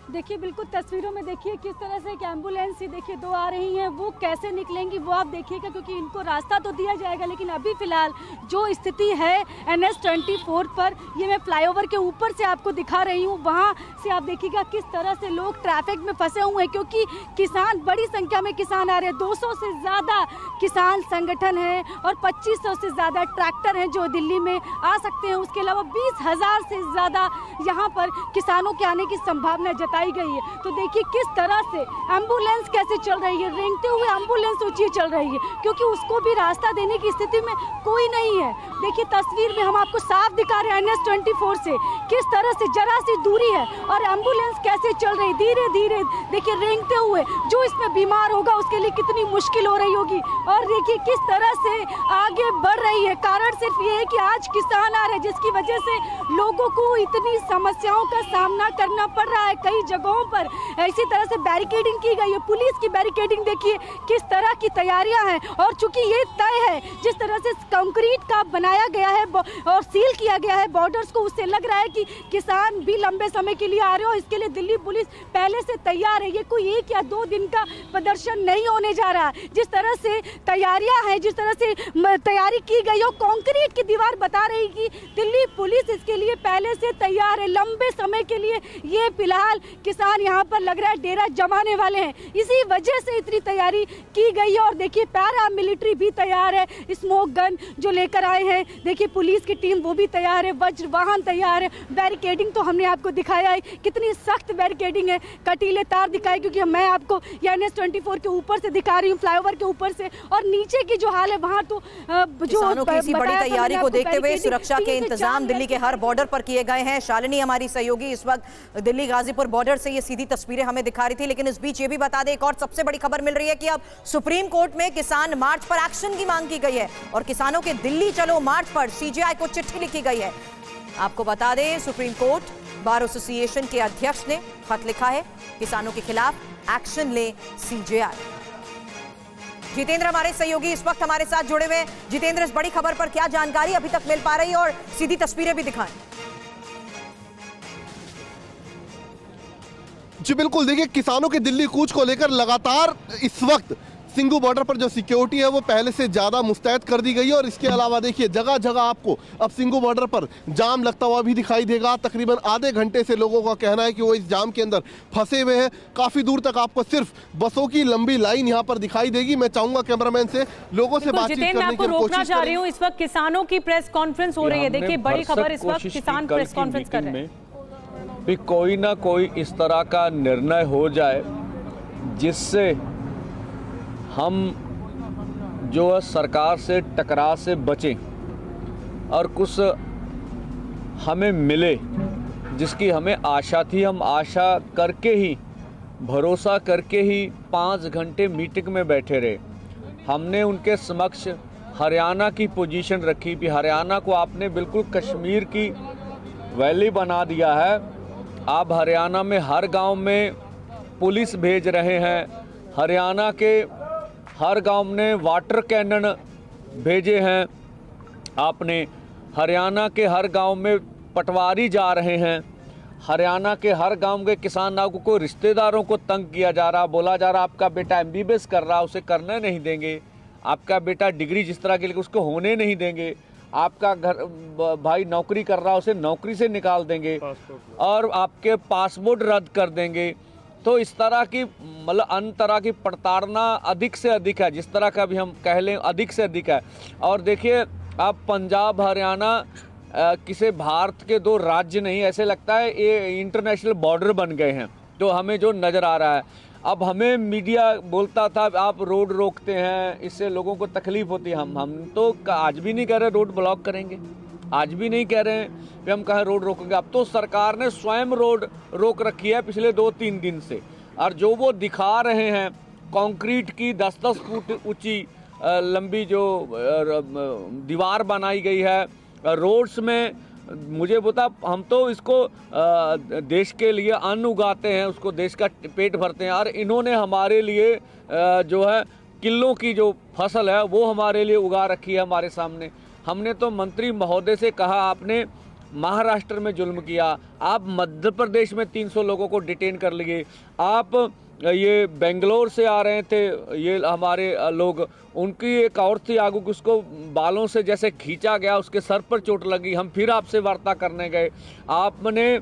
देखिए बिल्कुल तस्वीरों में देखिए किस तरह से एक एम्बुलेंस ही देखिए दो आ रही हैं, वो कैसे निकलेंगी वो आप देखिएगा, क्योंकि इनको रास्ता तो दिया जाएगा, लेकिन अभी फिलहाल जो स्थिति है NH-24 पर, ये मैं फ्लाईओवर के ऊपर से आपको दिखा रही हूँ, वहाँ से आप देखिएगा किस तरह से लोग ट्रैफिक में फंसे हुए हैं, क्योंकि किसान, बड़ी संख्या में किसान आ रहे हैं। 200 से ज़्यादा किसान संगठन हैं और 2500 से ज़्यादा ट्रैक्टर हैं जो दिल्ली में आ सकते हैं। उसके अलावा 20,000 से ज़्यादा यहाँ पर किसानों के आने की संभावना जताई गई है। तो देखिए किस तरह से एम्बुलेंस कैसे चल रही है, रेंगते हुए एम्बुलेंस ऊंची चल रही है, क्योंकि उसको भी रास्ता देने की स्थिति में कोई नहीं है। देखिए तस्वीर में हम आपको साफ दिखा रहे हैं NH-24 से किस तरह से जरा सी दूरी है और एम्बुलेंस कैसे चल रही, धीरे धीरे देखिए रेंगते हुए। जो इसमें बीमार होगा उसके लिए कितनी मुश्किल हो रही होगी, और देखिए किस तरह से आगे बढ़ रही है। कारण सिर्फ ये है कि आज किसान आ रहे हैं, जिसकी वजह से लोगों को इतनी समस्याओं का सामना करना पड़ रहा है। कई जगहों पर इसी तरह से बैरिकेडिंग की गई है, पुलिस की बैरिकेडिंग देखिए किस तरह की तैयारियां हैं। और चूंकि ये तय है जिस तरह से कंक्रीट का बनाया गया है और सील किया गया है बॉर्डर्स को, उससे लग रहा है कि किसान भी लंबे समय के लिए आ रहे हो। इसके लिए दिल्ली पुलिस पहले से तैयार है। ये कोई 1 या 2 दिन का प्रदर्शन नहीं होने जा रहा। जिस तरह से तैयारियां हैं, जिस तरह से तैयारी की गई हो, कंक्रीट की दीवार बता रही कि दिल्ली पुलिस इसके लिए पहले से तैयार है। लंबे समय के लिए ये फिलहाल किसान यहाँ पर लग रहा है डेरा जमाने वाले हैं, इसी वजह से इतनी तैयारी की गई है। और देखिए पैरा मिलिट्री भी तैयार है, स्मोक गन जो लेकर आए हैं, देखिए पुलिस की टीम वो भी तैयार है, वज्र वाहन तैयार है। बैरिकेडिंग तो हमने आपको दिखाया है कितनी सख्त बैरिकेडिंग है, कटीले तार दिखाए, क्योंकि मैं आपको NH-24 के ऊपर से दिखा रही हूँ, फ्लाईओवर के ऊपर से, और नीचे की जो हाल है वहाँ तो किसानों की इसी बड़ी तैयारी को देखते हुए सुरक्षा के इंतजाम दिल्ली के हर बॉर्डर पर किए गए हैं। शालिनी हमारी सहयोगी इस वक्त दिल्ली गाजीपुर बॉर्डर से ये सीधी तस्वीरें हमें दिखा रही थी, लेकिन इस बीच ये भी बता दें, एक और सबसे बड़ी खबर मिल रही है कि अब सुप्रीम कोर्ट में किसान मार्च पर एक्शन की मांग की गई है और किसानों के दिल्ली चलो मार्च पर CJI को चिट्ठी लिखी गई है। आपको बता दें सुप्रीम कोर्ट बार एसोसिएशन के अध्यक्ष ने खत लिखा है, किसानों के खिलाफ एक्शन ले CJI। जितेंद्र हमारे सहयोगी इस वक्त हमारे साथ जुड़े हुए। जितेंद्र, इस बड़ी खबर पर क्या जानकारी अभी तक मिल पा रही है और सीधी तस्वीरें भी दिखाएं। जी बिल्कुल, देखिए किसानों के दिल्ली कूच को लेकर लगातार इस वक्त सिंघू बॉर्डर पर जो सिक्योरिटी है वो पहले से ज़्यादा मुस्तैद कर दी गई है। और इसके अलावा देखिए जगह जगह आपको अब सिंघू बॉर्डर पर जाम लगता हुआ भी दिखाई देगा। तकरीबन आधे घंटे से लोगों का कहना है कि वो इस जाम के अंदर फंसे हुए हैं। काफ़ी दूर तक आपको सिर्फ बसों की लंबी लाइन यहाँ पर दिखाई देगी। मैं चाहूंगा कैमरामैन से लोगों से बातचीत करने की आपको रोकना चाह रही हूँ। इस वक्त किसानों की प्रेस कॉन्फ्रेंस हो रही है, देखिए बड़ी खबर इस वक्त किसान प्रेस कॉन्फ्रेंस कर रहे हैं भी कोई ना कोई इस तरह का निर्णय हो जाए जिससे हम जो है सरकार से टकराव से बचें और कुछ हमें मिले जिसकी हमें आशा थी। हम आशा करके ही, भरोसा करके ही 5 घंटे मीटिंग में बैठे रहे। हमने उनके समक्ष हरियाणा की पोजीशन रखी कि हरियाणा को आपने बिल्कुल कश्मीर की वैली बना दिया है। आप हरियाणा में हर गांव में पुलिस भेज रहे हैं, हरियाणा के हर गांव ने वाटर कैनन भेजे हैं, आपने हरियाणा के हर गांव में पटवारी जा रहे हैं, हरियाणा के हर गांव के किसानों को रिश्तेदारों को तंग किया जा रहा, बोला जा रहा आपका बेटा MBBS कर रहा उसे करने नहीं देंगे, आपका बेटा डिग्री जिस तरह के लिए उसको होने नहीं देंगे, आपका घर भाई नौकरी कर रहा उसे नौकरी से निकाल देंगे और आपके पासपोर्ट रद्द कर देंगे। तो इस तरह की मतलब अन्य तरह की प्रताड़ना अधिक से अधिक है, जिस तरह का भी हम कह लें अधिक से अधिक है। और देखिए अब पंजाब हरियाणा किसी भारत के 2 राज्य नहीं, ऐसे लगता है ये इंटरनेशनल बॉर्डर बन गए हैं। तो हमें जो नज़र आ रहा है, अब हमें मीडिया बोलता था आप रोड रोकते हैं इससे लोगों को तकलीफ होती है। हम तो आज भी नहीं कह रहे रोड ब्लॉक करेंगे, आज भी नहीं कह रहे हैं कि हम कहें रोड रोकेंगे। अब तो सरकार ने स्वयं रोड रोक रखी है पिछले 2-3 दिन से। और जो वो दिखा रहे हैं कंक्रीट की 10-10 फुट ऊंची लंबी जो दीवार बनाई गई है रोड्स में, मुझे बता हम तो इसको देश के लिए अन्न उगाते हैं, उसको देश का पेट भरते हैं, और इन्होंने हमारे लिए जो है किलों की जो फसल है वो हमारे लिए उगा रखी है हमारे सामने। हमने तो मंत्री महोदय से कहा आपने महाराष्ट्र में जुल्म किया, आप मध्य प्रदेश में 300 लोगों को डिटेन कर लिए, आप ये बेंगलोर से आ रहे थे ये हमारे लोग, उनकी एक और थी आगू, उसको बालों से जैसे खींचा गया, उसके सर पर चोट लगी, हम फिर आपसे वार्ता करने गए। आपने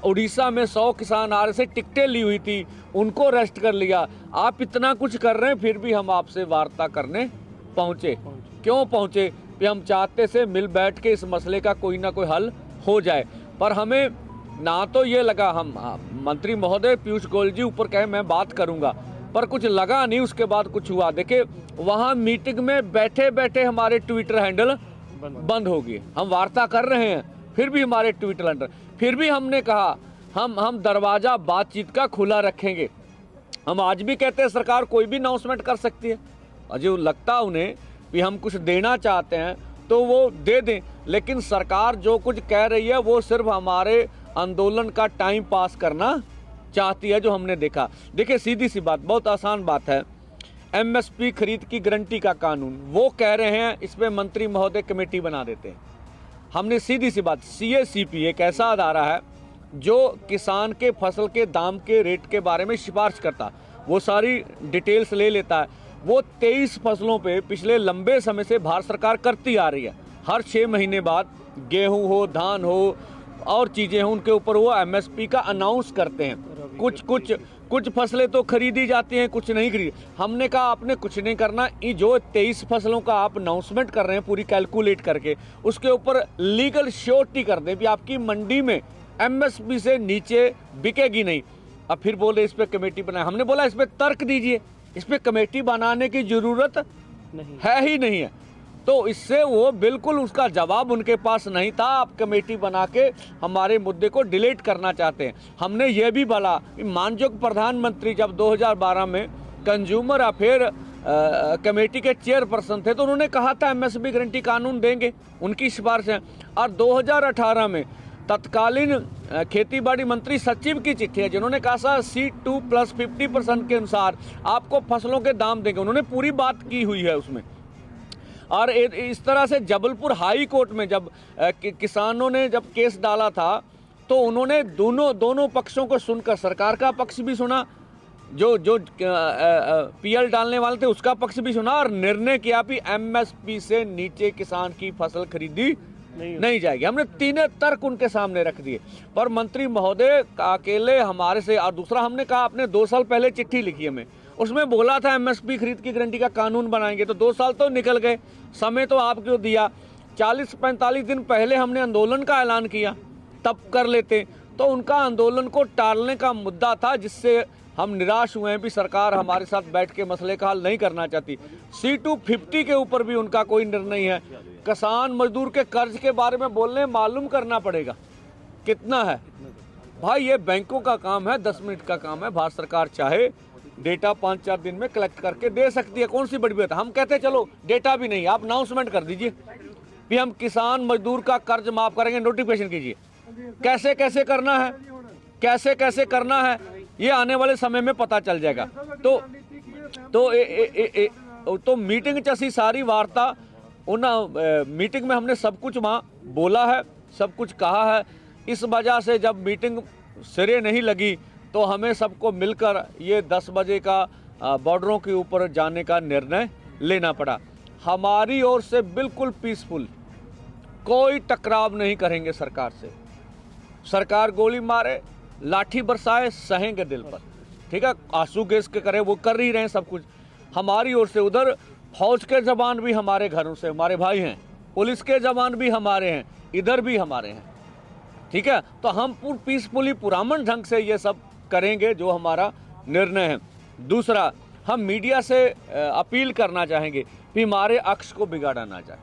उड़ीसा में 100 किसान आ रहे थे, टिकटें ली हुई थी, उनको अरेस्ट कर लिया। आप इतना कुछ कर रहे हैं, फिर भी हम आपसे वार्ता करने पहुँचे। क्यों पहुँचे? कि हम चाहते से मिल बैठ के इस मसले का कोई ना कोई हल हो जाए। पर हमें ना तो ये लगा, हम मंत्री महोदय पीयूष गोयल जी ऊपर कहे मैं बात करूंगा, पर कुछ लगा नहीं, उसके बाद कुछ हुआ। देखिए वहाँ मीटिंग में बैठे बैठे हमारे ट्विटर हैंडल बंद हो गए। हम वार्ता कर रहे हैं, फिर भी हमारे ट्विटर हैंडल, फिर भी हमने कहा हम दरवाज़ा बातचीत का खुला रखेंगे। हम आज भी कहते हैं सरकार कोई भी अनाउंसमेंट कर सकती है, और जो लगता उन्हें भी हम कुछ देना चाहते हैं तो वो दे दें, लेकिन सरकार जो कुछ कह रही है वो सिर्फ हमारे आंदोलन का टाइम पास करना चाहती है, जो हमने देखा। देखिए सीधी सी बात, बहुत आसान बात है, एमएसपी खरीद की गारंटी का कानून, वो कह रहे हैं इस पे मंत्री महोदय कमेटी बना देते हैं। हमने सीधी सी बात, CACP एक ऐसा अदारा है जो किसान के फसल के दाम के रेट के बारे में सिफारिश करता, वो सारी डिटेल्स ले लेता है। वो 23 फसलों पे पिछले लंबे समय से भारत सरकार करती आ रही है। हर 6 महीने बाद गेहूं हो, धान हो और चीज़ें हों, उनके ऊपर वो MSP का अनाउंस करते हैं। कुछ फसलें तो खरीदी जाती हैं, कुछ नहीं खरीदी। हमने कहा आपने कुछ नहीं करना, ये जो 23 फसलों का आप अनाउंसमेंट कर रहे हैं पूरी कैलकुलेट करके, उसके ऊपर लीगल श्योरिटी कर दें भी आपकी मंडी में MSP से नीचे बिकेगी नहीं। अब फिर बोले इस पर कमेटी बनाए। हमने बोला इस पर तर्क दीजिए, इस पर कमेटी बनाने की ज़रूरत है ही नहीं है। तो इससे वो बिल्कुल उसका जवाब उनके पास नहीं था। आप कमेटी बना के हमारे मुद्दे को डिलीट करना चाहते हैं। हमने ये भी बोला, माननीय प्रधानमंत्री जब 2012 में कंज्यूमर अफेयर कमेटी के चेयरपर्सन थे तो उन्होंने कहा था MSP गारंटी कानून देंगे, उनकी सिफारिश है। और 2018 में तत्कालीन खेती बाड़ी मंत्री सचिव की चिट्ठी है जिन्होंने कहा था C2 प्लस 50% के अनुसार आपको फसलों के दाम देंगे, उन्होंने पूरी बात की हुई है उसमें। और इस तरह से जबलपुर हाई कोर्ट में जब किसानों ने जब केस डाला था तो उन्होंने दोनों पक्षों को सुनकर सरकार का पक्ष भी सुना, जो PL डालने वाले थे उसका पक्ष भी सुना, और निर्णय किया कि MSP से नीचे किसान की फसल खरीदी नहीं जाएगी। हमने तीनों तर्क उनके सामने रख दिए, पर मंत्री महोदय अकेले हमारे से। और दूसरा हमने कहा आपने 2 साल पहले चिट्ठी लिखी हमें, उसमें बोला था MSP खरीद की गारंटी का कानून बनाएंगे, तो 2 साल तो निकल गए, समय तो आपको दिया। 40-45 दिन पहले हमने आंदोलन का ऐलान किया, तब कर लेते। तो उनका आंदोलन को टालने का मुद्दा था, जिससे हम निराश हुए हैं कि सरकार हमारे साथ बैठ के मसले का हल नहीं करना चाहती। C250 के ऊपर भी उनका कोई निर्णय है। किसान मजदूर के कर्ज के बारे में बोलने, मालूम करना पड़ेगा कितना है। भाई ये बैंकों का काम है, 10 मिनट का काम है। भारत सरकार चाहे डेटा 5-4 दिन में कलेक्ट करके दे सकती है, कौन सी बड़ी बात है। हम कहते हैं चलो डेटा भी नहीं, आप अनाउंसमेंट कर दीजिए कि हम किसान मजदूर का कर्ज माफ करेंगे, नोटिफिकेशन कीजिए। कैसे कैसे करना है, कैसे कैसे करना है, ये आने वाले समय में पता चल जाएगा। तो मीटिंग च सारी वार्ता उन मीटिंग में हमने सब कुछ वहाँ बोला है, सब कुछ कहा है। इस वजह से जब मीटिंग सिरे नहीं लगी तो हमें सबको मिलकर ये 10 बजे का बॉर्डरों के ऊपर जाने का निर्णय लेना पड़ा। हमारी ओर से बिल्कुल पीसफुल, कोई टकराव नहीं करेंगे सरकार से। सरकार गोली मारे, लाठी बरसाए, सहेंगे दिल पर, ठीक है। आंसू गैस के करे, वो कर ही रहे हैं सब कुछ। हमारी ओर से उधर फौज के जवान भी हमारे घरों से हमारे भाई हैं, पुलिस के जवान भी हमारे हैं, इधर भी हमारे हैं, ठीक है। तो हम पीसफुली पुरामन ढंग से ये सब करेंगे जो हमारा निर्णय है। दूसरा, हम मीडिया से अपील करना चाहेंगे कि हमारे अक्ष को बिगाड़ा ना जाए,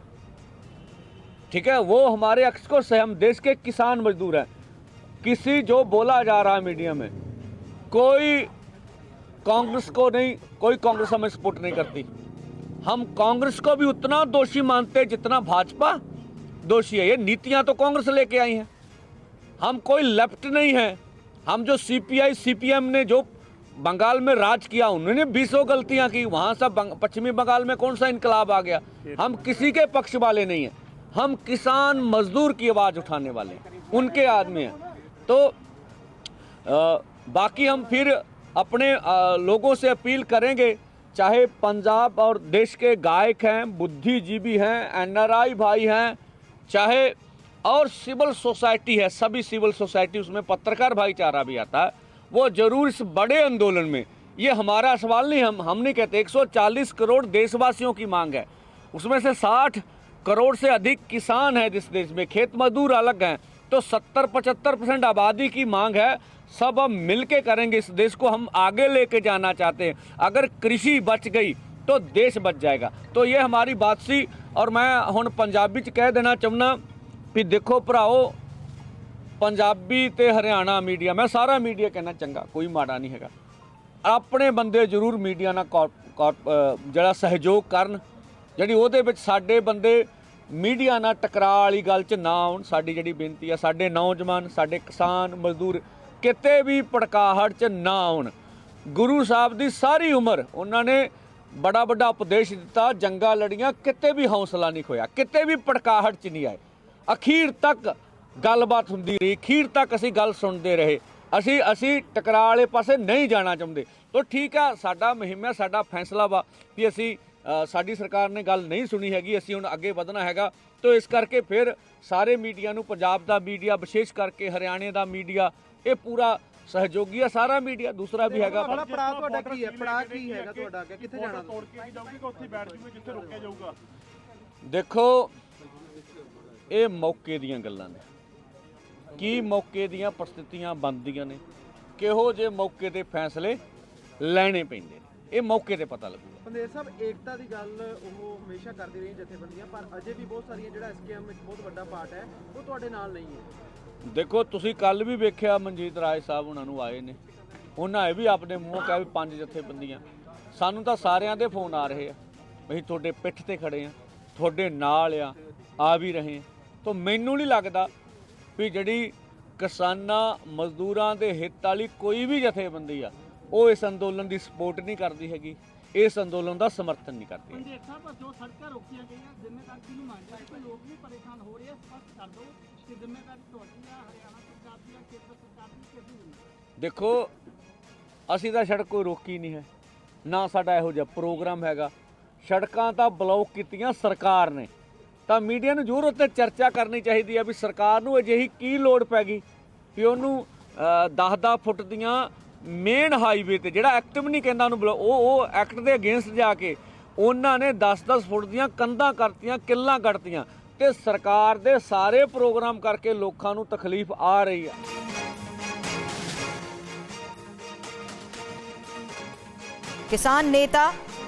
ठीक है। वो हमारे अक्ष को से, हम देश के किसान मजदूर हैं। किसी जो बोला जा रहा है मीडिया में, कोई कांग्रेस को नहीं, कोई कांग्रेस हमें सपोर्ट नहीं करती। हम कांग्रेस को भी उतना दोषी मानते हैं जितना भाजपा दोषी है। ये नीतियां तो कांग्रेस लेके आई हैं, हम कोई लेफ्ट नहीं है। हम जो CPI CPM ने जो बंगाल में राज किया, उन्होंने 20 गलतियां की, वहां सब पश्चिमी बंगाल में कौन सा इनकलाब आ गया। हम किसी के पक्ष वाले नहीं हैं, हम किसान मजदूर की आवाज़ उठाने वाले हैं, उनके आदमी हैं। तो बाकी हम फिर अपने लोगों से अपील करेंगे, चाहे पंजाब और देश के गायक हैं, बुद्धिजीवी हैं, एनआरआई भाई हैं, चाहे और सिविल सोसाइटी है, सभी सिविल सोसाइटी, उसमें पत्रकार भाईचारा भी आता है, वो जरूर इस बड़े आंदोलन में, ये हमारा सवाल नहीं, हम नहीं कहते, 140 करोड़ देशवासियों की मांग है, उसमें से 60 करोड़ से अधिक किसान हैं जिस देश में, खेत मजदूर अलग हैं, तो 70-75% आबादी की मांग है। सब हम मिलके करेंगे, इस देश को हम आगे लेके जाना चाहते हैं। अगर कृषि बच गई तो देश बच जाएगा। तो ये हमारी बात सी। और मैं हुण पंजाबी च कह देना चाहना भी देखो भराओ, पंजाबी ते हरियाणा मीडिया, मैं सारा मीडिया कहना चंगा, कोई माड़ा नहीं हैगा, अपने बंदे जरूर मीडिया नाल जिहड़ा सहयोग करन, जिहड़ी ओहदे विच साडे बंदे मीडिया नाल टकराਅ वाली गल च ना आउण। साडी जिहड़ी बेनती है, साडे नौजवान, साडे किसान मजदूर किते भी भड़काहट च ना आउण। गुरु साहब दी सारी उम्र उन्होंने बड़ा बड़ा उपदेश दिता, जंगा लड़ियां, किते भी हौसला नहीं खोया, किते भी भड़काहट च नहीं आए, अखीर तक गलबात हुंदी रही, अखीर तक असी गल सुनते रहे, असी टकराਅ वाले पासे नहीं जाना चाहते। तो ठीक है, साडा मुहिम है, साडा फैसला वा भी असी साडी सरकार ने गल नहीं सुनी हैगी, असी हुण अगे वधना हैगा। तो इस करके फिर सारे मीडिया नूं, पंजाब दा मीडिया विशेष करके हरियाणे दा मीडिया, ये पूरा सहयोगी है, सारा मीडिया, दूसरा भी हैगा। देखो ये मौके दीयां गल्लां ने, की मौके दीयां परिस्थितियां बनदियां ने, किहो जे मौके ते फैसले ਲੈਣੇ ਪੈਂਦੇ ਨੇ, ਇਹ ਮੌਕੇ ਤੇ ਪਤਾ ਲੱਗੂਗਾ। ਪੰਦੇਰ ਸਾਹਿਬ, ਏਕਤਾ ਦੀ ਗੱਲ ਉਹ ਹਮੇਸ਼ਾ ਕਰਦੀ ਰਹੀ ਜਥੇਬੰਦੀਆਂ, ਪਰ ਅਜੇ ਵੀ ਬਹੁਤ ਸਾਰੀਆਂ ਜਿਹੜਾ ਐਸਕੇਐਮ ਵਿੱਚ ਬਹੁਤ ਵੱਡਾ ਪਾਰਟ ਹੈ ਉਹ ਤੁਹਾਡੇ ਨਾਲ ਨਹੀਂ ਹੈ। ਦੇਖੋ ਤੁਸੀਂ ਕੱਲ ਵੀ ਵੇਖਿਆ ਮਨਜੀਤ ਰਾਜ ਸਾਹਿਬ ਉਹਨਾਂ ਨੂੰ ਆਏ ਨੇ, ਉਹਨਾਂ ਇਹ ਵੀ ਆਪਣੇ ਮੂੰਹੋਂ ਕਿਹਾ ਵੀ 5 ਜਥੇਬੰਦੀਆਂ। ਸਾਨੂੰ ਤਾਂ ਸਾਰਿਆਂ ਦੇ ਫੋਨ ਆ ਰਹੇ ਆ, ਅਸੀਂ ਤੁਹਾਡੇ ਪਿੱਠ ਤੇ ਖੜੇ ਆ, ਤੁਹਾਡੇ ਨਾਲ ਆ ਵੀ ਰਹੇ ਆ। ਤਾਂ ਮੈਨੂੰ ਨਹੀਂ ਲੱਗਦਾ ਵੀ ਜਿਹੜੀ ਕਿਸਾਨਾਂ ਮਜ਼ਦੂਰਾਂ ਦੇ ਹਿੱਤ ਵਾਲੀ ਕੋਈ ਵੀ ਜਥੇਬੰਦੀ ਆ ਉਹ ਇਸ ਅੰਦੋਲਨ ਦੀ ਸਪੋਰਟ ਨਹੀਂ ਕਰਦੀ ਹੈਗੀ, ਇਸ ਅੰਦੋਲਨ ਦਾ ਸਮਰਥਨ ਨਹੀਂ ਕਰਦੀ। पंदेर साहब, जो सड़कें रोकियां गई हैं, जिम्मेदार किहनूं मानदे हो? कोई लोग भी परेशान हो रहे हैं, स्पष्ट कर दो कि जिम्मेदारी तुहाडी है, हरियाणा सरकार दी है, केंद्र सरकार दी, किसी दी नहीं। देखो ਅਸੀਂ ਤਾਂ ਸੜਕ ਕੋਈ ਰੋਕੀ ਨਹੀਂ ਹੈ, ਨਾ ਸਾਡਾ ਇਹੋ ਜਿਹਾ ਪ੍ਰੋਗਰਾਮ ਹੈਗਾ। ਸੜਕਾਂ ਤਾਂ ਬਲੌਕ ਕੀਤੀਆਂ ਸਰਕਾਰ ਨੇ, ਤਾਂ ਮੀਡੀਆ ਨੂੰ ਜ਼ਰੂਰ ਉੱਤੇ ਚਰਚਾ ਕਰਨੀ ਚਾਹੀਦੀ ਹੈ ਵੀ ਸਰਕਾਰ ਨੂੰ ਅਜਿਹੀ ਕੀ ਲੋੜ ਪੈ ਗਈ ਵੀ ਉਹਨੂੰ 10-10 ਫੁੱਟ ਦੀਆਂ ਮੇਨ ਹਾਈਵੇ ਤੇ, ਜਿਹੜਾ ਐਕਟ ਵੀ ਨਹੀਂ ਕਹਿੰਦਾ ਉਹਨੂੰ, ਉਹ ਐਕਟ ਦੇ ਅਗੇਂਸਟ ਜਾ ਕੇ ਉਹਨਾਂ ਨੇ 10-10 ਫੁੱਟ ਦੀਆਂ ਕੰਧਾਂ ਕਰਤੀਆਂ, ਕਿੱਲਾਂ ਕੱਟਤੀਆਂ, ਤੇ ਸਰਕਾਰ ਦੇ ਸਾਰੇ ਪ੍ਰੋਗਰਾਮ ਕਰਕੇ ਲੋਕਾਂ ਨੂੰ ਤਕਲੀਫ ਆ ਰਹੀ ਹੈ। किसान नेता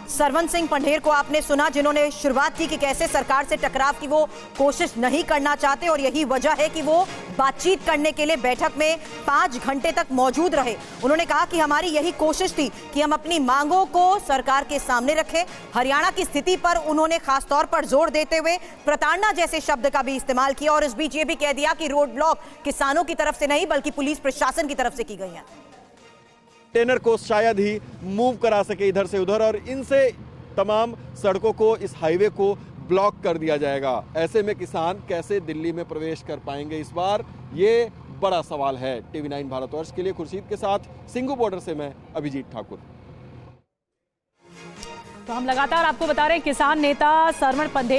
सरवण सिंह पंढेर को आपने सुना, जिन्होंने शुरुआत की कि कैसे सरकार से टकराव की वो कोशिश नहीं करना चाहते और यही वजह है कि वो बातचीत करने के लिए बैठक में 5 घंटे तक मौजूद रहे। उन्होंने कहा कि हमारी यही कोशिश थी कि हम अपनी मांगों को सरकार के सामने रखें। हरियाणा की स्थिति पर उन्होंने खास तौर पर जोर देते हुए प्रताड़ना जैसे शब्द का भी इस्तेमाल किया और इस बीच ये भी कह दिया कि रोड ब्लॉक किसानों की तरफ से नहीं बल्कि पुलिस प्रशासन की तरफ से की गई है। कंटेनर को शायद ही मूव करा सके इधर से उधर, और इनसे तमाम सड़कों को, इस हाईवे को ब्लॉक कर दिया जाएगा। ऐसे में किसान कैसे दिल्ली में प्रवेश कर पाएंगे इस बार, ये बड़ा सवाल है। TV9 भारतवर्ष के लिए खुर्शीद के साथ सिंघू बॉर्डर से मैं अभिजीत ठाकुर। तो हम लगातार आपको बता रहे हैं, किसान नेता सरवण पंढेर